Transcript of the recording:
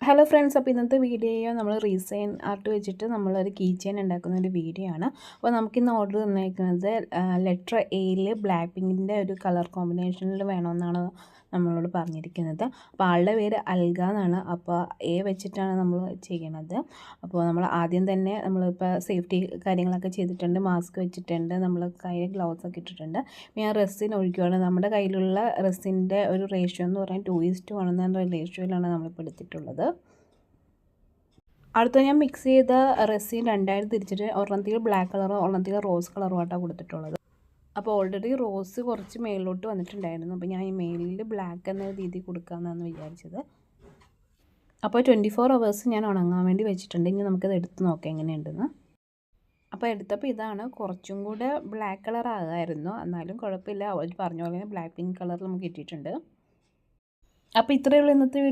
Hello friends, അപ്പോൾ ഇന്നത്തെ video നമ്മൾ റീസൈൻ ആർട്ട് വെച്ചിട്ട് നമ്മളൊരു കീ ചെയിൻ ഉണ്ടാക്കുന്ന ഒരു വീഡിയോ ആണ്. അപ്പോൾ നമുക്കിന്ന് ഓർഡർ തന്നിരിക്കുന്നത് ലെറ്റർ എയിൽ ബ്ലാക്ക് പിങ്കിൻ്റെ ഒരു കളർ കോമ്പിനേഷനിൽ വേണമെന്നാണ് നമ്മളോട് പറഞ്ഞിരിക്കുന്നത്. അപ്പോൾ ആളുടെ പേര് അൽഗ എന്നാണ്. അപ്പോൾ എ വെച്ചിട്ടാണ് നമ്മൾ ചെയ്യണത്. അപ്പോൾ നമ്മൾ ആദ്യം തന്നെ നമ്മളിപ്പോൾ സേഫ്റ്റി കാര്യങ്ങളൊക്കെ ചെയ്തിട്ടുണ്ട്, മാസ്ക് വെച്ചിട്ടുണ്ട്, നമ്മൾ കയ്യിൽ ഗ്ലൗസ് ഒക്കെ ഇട്ടിട്ടുണ്ട്. ഞാൻ റെസിൻ ഒഴിക്കുകയാണ്. നമ്മുടെ കയ്യിലുള്ള റെസിൻ്റെ ഒരു റേഷ്യോ എന്ന് പറഞ്ഞാൽ 2:1 എന്ന റേഷ്യോയിലാണ് നമ്മളിപ്പോൾ എടുത്തിട്ടുള്ളത്. അടുത്ത ഞാൻ മിക്സ് ചെയ്ത റെസിൻ രണ്ടായിട്ട് തിരിച്ചിട്ട് ഒരെണ്ണത്തിൽ ബ്ലാക്ക് കളറും ഒരെണ്ണത്തിൽ റോസ് കളറുമായിട്ടാണ് കൊടുത്തിട്ടുള്ളത്. അപ്പോൾ ഓൾറെഡി റോസ് കുറച്ച് മേളിലോട്ട് വന്നിട്ടുണ്ടായിരുന്നു. അപ്പോൾ ഞാൻ ഈ മേലിൽ ബ്ലാക്ക് എന്ന രീതി കൊടുക്കാമെന്നാണ് വിചാരിച്ചത്. അപ്പോൾ 24 hours ഞാൻ ഉണങ്ങാൻ വേണ്ടി വെച്ചിട്ടുണ്ട്. ഇനി നമുക്കത് എടുത്ത് നോക്കാം എങ്ങനെയുണ്ടെന്ന്. അപ്പോൾ എടുത്തപ്പോൾ ഇതാണ്. കുറച്ചും കൂടെ ബ്ലാക്ക് കളർ ആകാമായിരുന്നു, എന്നാലും കുഴപ്പമില്ല. അവർ പറഞ്ഞ പോലെ ബ്ലാക്ക് പിങ്ക് കളർ നമുക്ക് കിട്ടിയിട്ടുണ്ട്. അപ്പോൾ ഇത്രയേ ഉള്ളൂ ഇന്നത്തെ വീഡിയോ.